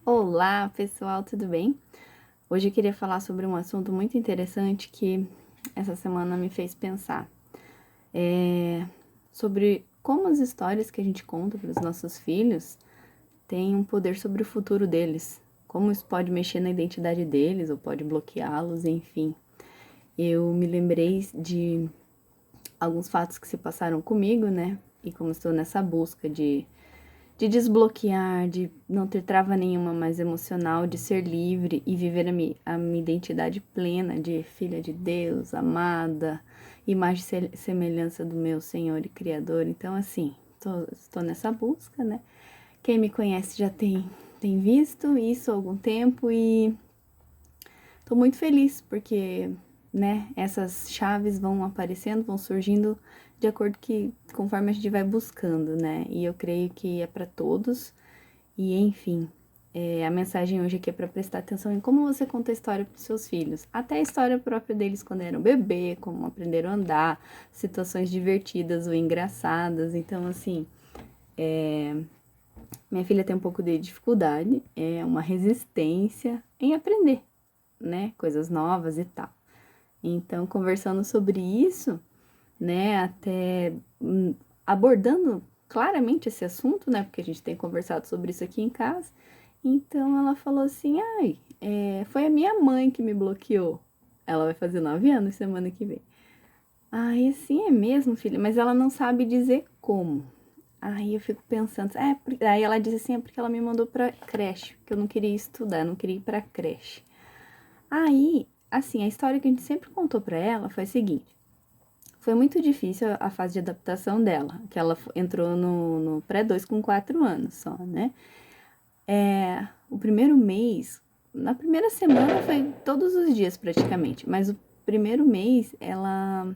Olá, pessoal, tudo bem? Hoje eu queria falar sobre um assunto muito interessante que essa semana me fez pensar. Sobre como as histórias que a gente conta para os nossos filhos têm um poder sobre o futuro deles. Como isso pode mexer na identidade deles ou pode bloqueá-los, enfim. Eu me lembrei de alguns fatos que se passaram comigo, né? E como estou nessa busca de desbloquear, de não ter trava nenhuma mais emocional, de ser livre e viver a minha identidade plena de filha de Deus, amada, imagem e semelhança do meu Senhor e Criador. Então, assim, estou nessa busca, né? Quem me conhece já tem visto isso há algum tempo e estou muito feliz porque, né, essas chaves vão aparecendo, vão surgindo de acordo que conforme a gente vai buscando, né? E eu creio que é para todos. E enfim, a mensagem hoje aqui é para prestar atenção em como você conta a história para os seus filhos, até a história própria deles quando eram bebê, como aprenderam a andar, situações divertidas ou engraçadas. Então, assim, minha filha tem um pouco de dificuldade, é uma resistência em aprender, né, coisas novas e tal. Então, conversando sobre isso, né, até abordando claramente esse assunto, né, porque a gente tem conversado sobre isso aqui em casa. Então, ela falou assim, ai, foi a minha mãe que me bloqueou. Ela vai fazer 9 anos semana que vem. Ai, assim é mesmo, filha, mas ela não sabe dizer como. Aí eu fico pensando, aí ela disse assim, é porque ela me mandou pra creche, que eu não queria estudar, não queria ir pra creche. Aí, assim, a história que a gente sempre contou pra ela foi a seguinte: foi muito difícil a fase de adaptação dela, que ela entrou no pré-2 com 4 anos só, né? O primeiro mês, na primeira semana foi todos os dias praticamente, mas o primeiro mês ela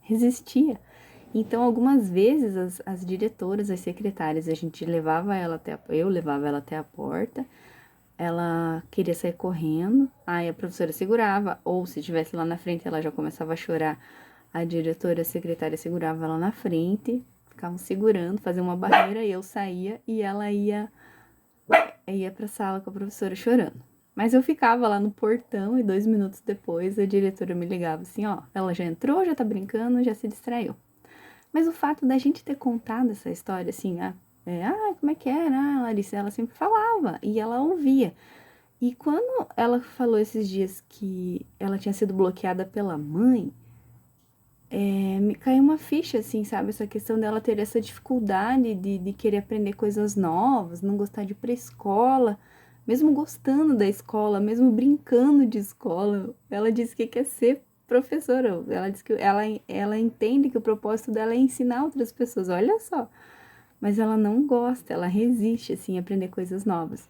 resistia. Então, algumas vezes as diretoras, as secretárias, a gente levava ela até eu levava ela até a porta. Ela queria sair correndo, aí a professora segurava, ou se estivesse lá na frente, ela já começava a chorar. A diretora, a secretária segurava ela na frente, ficavam segurando, fazia uma barreira, e eu saía e ela ia pra sala com a professora chorando. Mas eu ficava lá no portão e 2 minutos depois a diretora me ligava assim, ó, ela já entrou, já tá brincando, já se distraiu. Mas o fato da gente ter contado essa história assim, como é que era? Ah, Larissa, ela sempre falava e ela ouvia. E quando ela falou esses dias que ela tinha sido bloqueada pela mãe, me caiu uma ficha, assim, sabe? Essa questão dela ter essa dificuldade de querer aprender coisas novas, não gostar de ir pra escola, mesmo gostando da escola, mesmo brincando de escola. Ela disse que quer ser professora. Ela disse que ela entende que o propósito dela é ensinar outras pessoas. Olha só. Mas ela não gosta, ela resiste, assim, a aprender coisas novas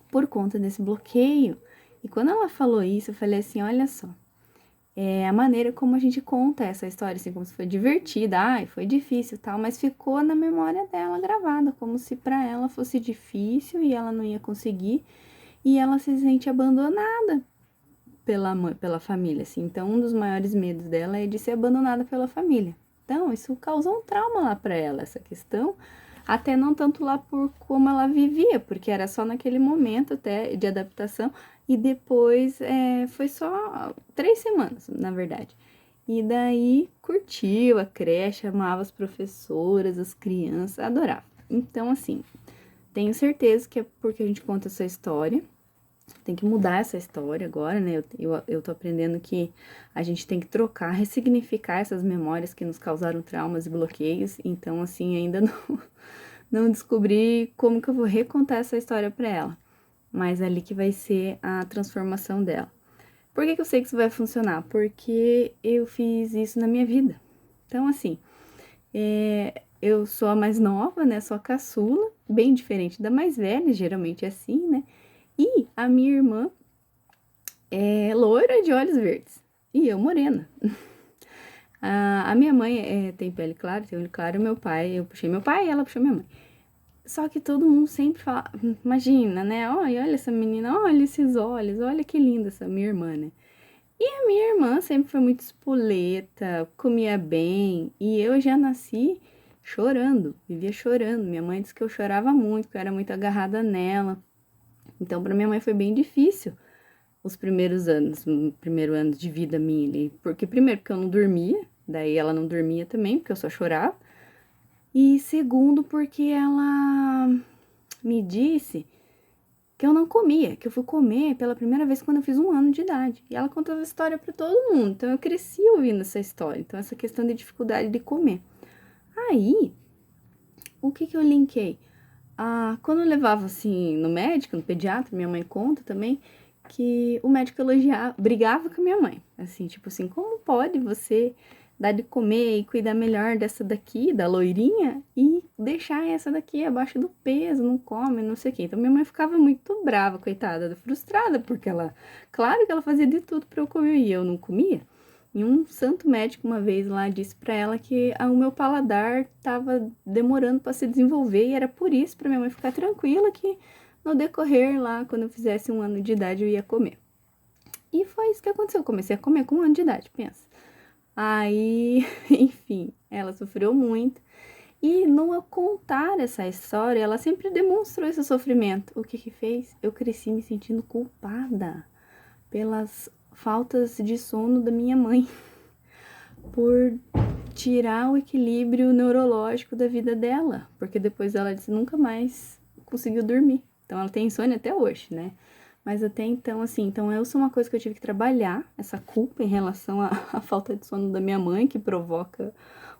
por conta desse bloqueio. E quando ela falou isso, eu falei assim, olha só, a maneira como a gente conta essa história, assim, como se foi divertida, ai, foi difícil e tal, mas ficou na memória dela gravada, como se para ela fosse difícil e ela não ia conseguir, e ela se sente abandonada pela mãe, pela família, assim. Então, um dos maiores medos dela é de ser abandonada pela família. Então, isso causou um trauma lá para ela, essa questão, até não tanto lá por como ela vivia, porque era só naquele momento até de adaptação, e depois foi só 3 semanas, na verdade. E daí curtiu a creche, amava as professoras, as crianças, adorava. Então, assim, tenho certeza que é porque a gente conta essa história. Tem que mudar essa história agora, né? Eu tô aprendendo que a gente tem que trocar, ressignificar essas memórias que nos causaram traumas e bloqueios. Então, assim, ainda não descobri como que eu vou recontar essa história pra ela. Mas é ali que vai ser a transformação dela. Por que que eu sei que isso vai funcionar? Porque eu fiz isso na minha vida. Então, assim, eu sou a mais nova, né? Sou a caçula, bem diferente da mais velha, geralmente é assim, né? E a minha irmã é loira de olhos verdes. E eu morena. A minha mãe tem pele clara, tem olho claro, meu pai, eu puxei meu pai e ela puxou minha mãe. Só que todo mundo sempre fala, imagina, né? Olha essa menina, olha esses olhos, olha que linda essa minha irmã, né? E a minha irmã sempre foi muito espoleta, comia bem, e eu já nasci chorando, vivia chorando. Minha mãe disse que eu chorava muito, que eu era muito agarrada nela. Então, para minha mãe foi bem difícil os primeiros anos, o primeiro ano de vida minha ali. Porque, primeiro, porque eu não dormia, daí ela não dormia também, porque eu só chorava. E segundo, porque ela me disse que eu não comia, que eu fui comer pela primeira vez quando eu fiz 1 ano de idade. E ela contava a história para todo mundo, então eu cresci ouvindo essa história. Então, essa questão de dificuldade de comer. Aí, o que eu linkei? Quando eu levava, assim, no médico, no pediatra, minha mãe conta também, que o médico elogiava, brigava com a minha mãe. Assim, tipo assim, como pode você dar de comer e cuidar melhor dessa daqui, da loirinha, e deixar essa daqui abaixo do peso, não come, não sei o quê. Então, minha mãe ficava muito brava, coitada, frustrada, porque ela, claro que ela fazia de tudo pra eu comer e eu não comia. E um santo médico uma vez lá disse pra ela que o meu paladar tava demorando para se desenvolver e era por isso pra minha mãe ficar tranquila que no decorrer lá, quando eu fizesse 1 ano de idade, eu ia comer. E foi isso que aconteceu, eu comecei a comer com 1 ano de idade, pensa. Aí, enfim, ela sofreu muito. E no contar essa história, ela sempre demonstrou esse sofrimento. O que fez? Eu cresci me sentindo culpada pelas faltas de sono da minha mãe, por tirar o equilíbrio neurológico da vida dela, porque depois ela disse nunca mais conseguiu dormir. Então ela tem insônia até hoje, né? Mas até então, assim, então eu sou uma coisa que eu tive que trabalhar, essa culpa em relação à falta de sono da minha mãe, que provoca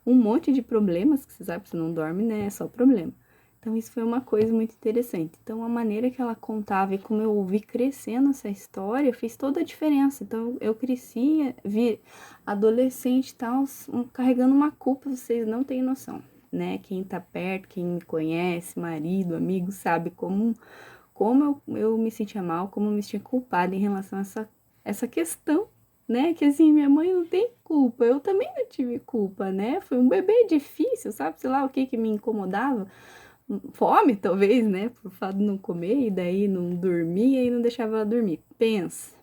um monte de problemas, que você sabe, você não dorme, né? É só problema. Então, isso foi uma coisa muito interessante. Então, a maneira que ela contava e como eu ouvi crescendo essa história fez toda a diferença. Então, eu cresci, vi adolescente e tal, carregando uma culpa, vocês não têm noção, né? Quem tá perto, quem me conhece, marido, amigo, sabe como eu me sentia mal, como eu me sentia culpada em relação a essa questão, né? Que assim, minha mãe não tem culpa, eu também não tive culpa, né? Foi um bebê difícil, sabe? Sei lá o que me incomodava. Fome, talvez, né? Por fato de não comer, e daí não dormia e não deixava ela dormir. Pensa.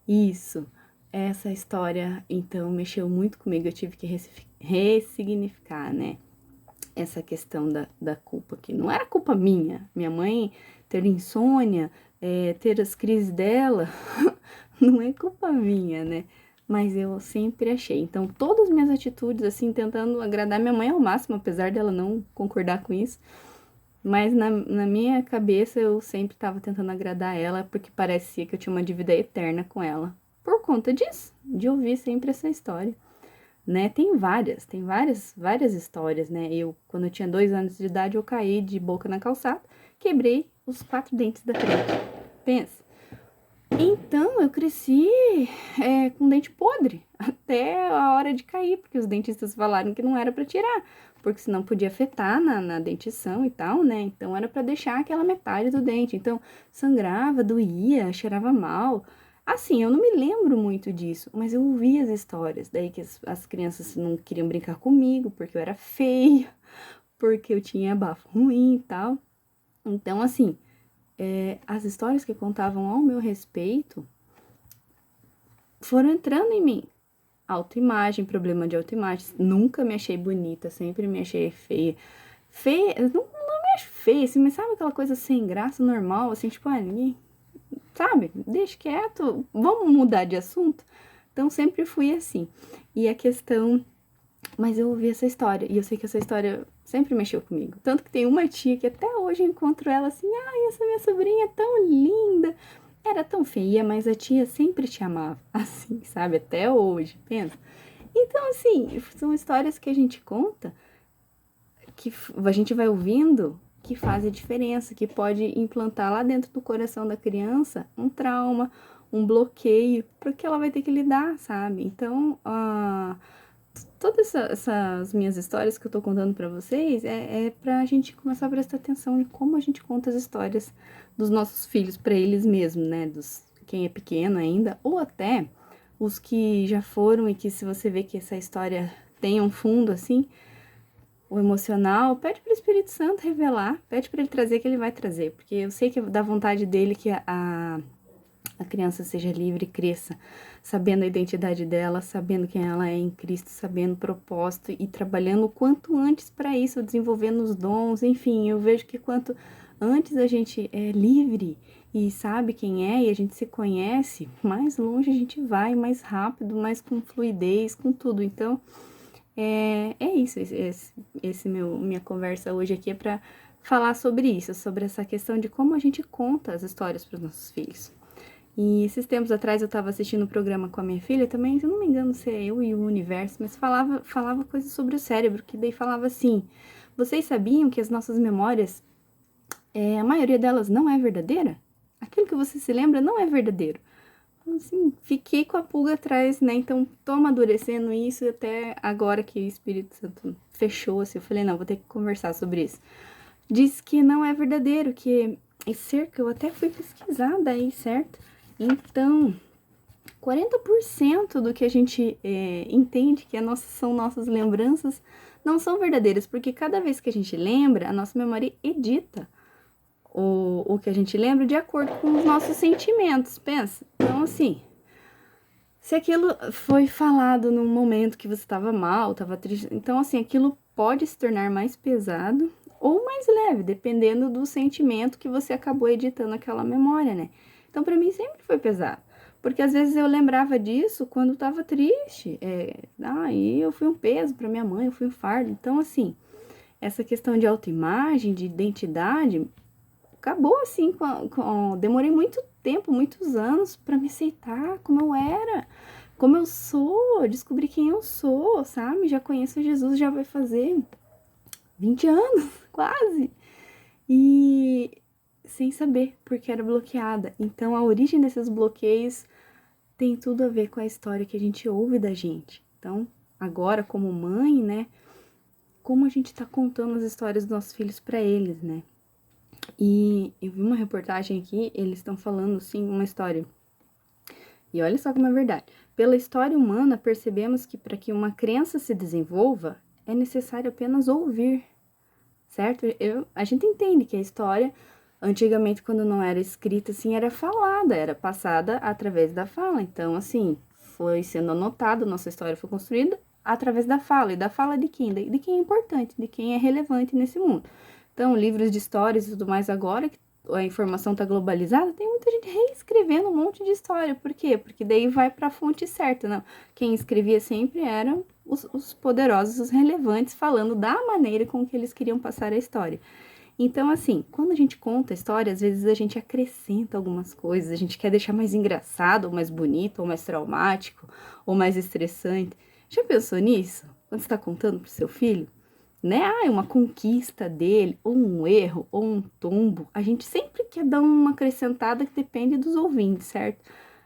Isso. Essa história, então, mexeu muito comigo. Eu tive que ressignificar, né? Essa questão da culpa, que não era culpa minha. Minha mãe ter insônia, ter as crises dela, não é culpa minha, né? Mas eu sempre achei. Então, todas as minhas atitudes, assim, tentando agradar minha mãe ao máximo, apesar dela não concordar com isso. Mas na minha cabeça eu sempre estava tentando agradar ela, porque parecia que eu tinha uma dívida eterna com ela. Por conta disso, de ouvir sempre essa história, né? Tem várias histórias, né? Quando eu tinha 2 anos de idade, eu caí de boca na calçada, quebrei os 4 dentes da frente. Pensa. Então, eu cresci com dente podre, até a hora de cair, porque os dentistas falaram que não era para tirar, porque senão podia afetar na dentição e tal, né? Então, era para deixar aquela metade do dente. Então, sangrava, doía, cheirava mal. Assim, eu não me lembro muito disso, mas eu ouvi as histórias, daí que as crianças não queriam brincar comigo, porque eu era feia, porque eu tinha bafo ruim e tal. Então, assim, as histórias que contavam ao meu respeito foram entrando em mim. Autoimagem, problema de autoimagem. Nunca me achei bonita, sempre me achei feia. Feia, não me acho feia, assim, mas sabe aquela coisa sem graça, normal, assim, tipo, ninguém, sabe? Deixa quieto, vamos mudar de assunto? Então, sempre fui assim. E a questão... Mas eu ouvi essa história, e eu sei que essa história sempre mexeu comigo. Tanto que tem uma tia que até hoje eu encontro ela assim, ai, essa minha sobrinha é tão linda. Era tão feia, mas a tia sempre te amava, assim, sabe? Até hoje, pensa. Então, assim, são histórias que a gente conta, que a gente vai ouvindo, que fazem diferença, que pode implantar lá dentro do coração da criança um trauma, um bloqueio, porque ela vai ter que lidar, sabe? Então, todas essas minhas histórias que eu tô contando pra vocês é pra gente começar a prestar atenção em como a gente conta as histórias dos nossos filhos pra eles mesmos, né? Quem é pequeno ainda, ou até os que já foram e que se você vê que essa história tem um fundo assim, o emocional, pede pro Espírito Santo revelar, pede pra ele trazer que ele vai trazer, porque eu sei que é da vontade dele que a criança seja livre e cresça, sabendo a identidade dela, sabendo quem ela é em Cristo, sabendo o propósito e trabalhando o quanto antes para isso, desenvolvendo os dons, enfim, eu vejo que quanto antes a gente é livre e sabe quem é e a gente se conhece, mais longe a gente vai, mais rápido, mais com fluidez, com tudo. Então, é isso. Minha conversa hoje aqui é para falar sobre isso, sobre essa questão de como a gente conta as histórias para os nossos filhos. E esses tempos atrás eu estava assistindo um programa com a minha filha também, se eu não me engano, se é Eu e o Universo, mas falava coisas sobre o cérebro, que daí falava assim: vocês sabiam que as nossas memórias, a maioria delas não é verdadeira? Aquilo que você se lembra não é verdadeiro. Assim, fiquei com a pulga atrás, né? Então, tô amadurecendo isso até agora que o Espírito Santo fechou, assim, eu falei, não, vou ter que conversar sobre isso. Diz que não é verdadeiro, que cerca, eu até fui pesquisar daí, certo? Então, 40% do que a gente entende que são nossas lembranças não são verdadeiras, porque cada vez que a gente lembra, a nossa memória edita o que a gente lembra de acordo com os nossos sentimentos, pensa. Então, assim, se aquilo foi falado num momento que você estava mal, estava triste, então, assim, aquilo pode se tornar mais pesado ou mais leve, dependendo do sentimento que você acabou editando aquela memória, né? Então, para mim, sempre foi pesado. Porque às vezes eu lembrava disso quando estava triste. E eu fui um peso para minha mãe, eu fui um fardo. Então, assim, essa questão de autoimagem, de identidade, acabou assim. Demorei muito tempo, muitos anos para me aceitar como eu era, como eu sou, descobrir quem eu sou, sabe? Já conheço Jesus, já vai fazer 20 anos, quase. E sem saber, porque era bloqueada. Então, a origem desses bloqueios tem tudo a ver com a história que a gente ouve da gente. Então, agora, como mãe, né? Como a gente tá contando as histórias dos nossos filhos para eles, né? E eu vi uma reportagem aqui, eles estão falando, sim, uma história. E olha só como é verdade. Pela história humana, percebemos que para que uma crença se desenvolva, é necessário apenas ouvir, certo? A gente entende que a história, antigamente, quando não era escrita, assim, era falada, era passada através da fala. Então, assim, foi sendo anotado, nossa história foi construída através da fala. E da fala de quem? De quem é importante, de quem é relevante nesse mundo. Então, livros de histórias e tudo mais agora, que a informação está globalizada, tem muita gente reescrevendo um monte de história. Por quê? Porque daí vai para a fonte certa, não? Quem escrevia sempre eram os poderosos, os relevantes, falando da maneira com que eles queriam passar a história. Então, assim, quando a gente conta a história, às vezes a gente acrescenta algumas coisas, a gente quer deixar mais engraçado, ou mais bonito, ou mais traumático, ou mais estressante. Já pensou nisso? Quando você está contando para o seu filho? Né? Uma conquista dele, ou um erro, ou um tombo. A gente sempre quer dar uma acrescentada que depende dos ouvintes, certo?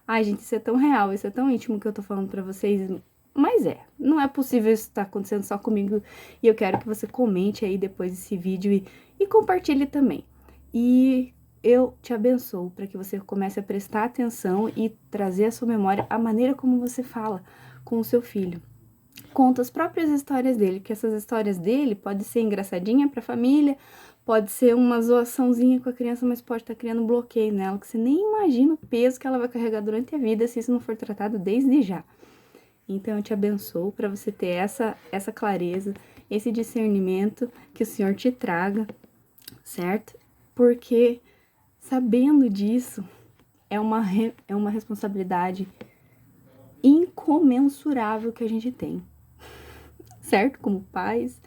Ai, gente, isso é tão real, isso é tão íntimo que eu tô falando pra vocês. Mas não é possível isso estar acontecendo só comigo. E eu quero que você comente aí depois desse vídeo e compartilhe também. E eu te abençoo para que você comece a prestar atenção e trazer à sua memória a maneira como você fala com o seu filho. Conta as próprias histórias dele, que essas histórias dele pode ser engraçadinha pra família, pode ser uma zoaçãozinha com a criança, mas pode estar criando um bloqueio nela, que você nem imagina o peso que ela vai carregar durante a vida se isso não for tratado desde já. Então eu te abençoo para você ter essa clareza, esse discernimento, que o Senhor te traga, certo? Porque sabendo disso é uma responsabilidade incomensurável que a gente tem, certo? Como pais,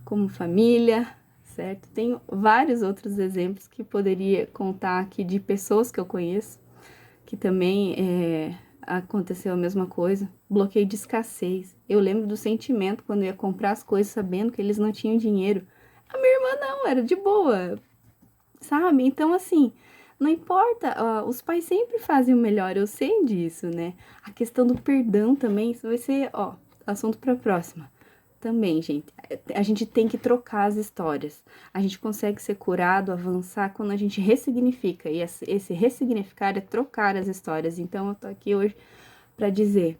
como família, certo? Tenho vários outros exemplos que poderia contar aqui de pessoas que eu conheço, que também aconteceu a mesma coisa. Bloqueio de escassez. Eu lembro do sentimento quando eu ia comprar as coisas sabendo que eles não tinham dinheiro. A minha irmã não, era de boa, sabe? Então, assim, não importa, os pais sempre fazem o melhor, eu sei disso, né? A questão do perdão também, isso vai ser, assunto para a próxima. Também, gente, a gente tem que trocar as histórias. A gente consegue ser curado, avançar quando a gente ressignifica. E esse ressignificar é trocar as histórias. Então, eu tô aqui hoje para dizer: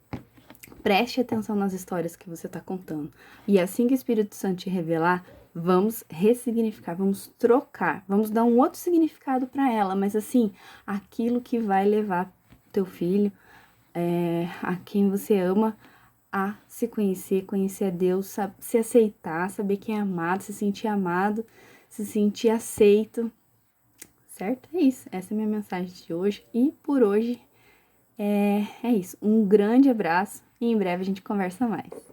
preste atenção nas histórias que você tá contando. E assim que o Espírito Santo te revelar, vamos ressignificar, vamos trocar, vamos dar um outro significado para ela. Mas assim, aquilo que vai levar teu filho, a quem você ama, a se conhecer a Deus, se aceitar, saber que é amado, se sentir aceito, certo? É isso, essa é a minha mensagem de hoje. E por hoje é isso. Um grande abraço e em breve a gente conversa mais.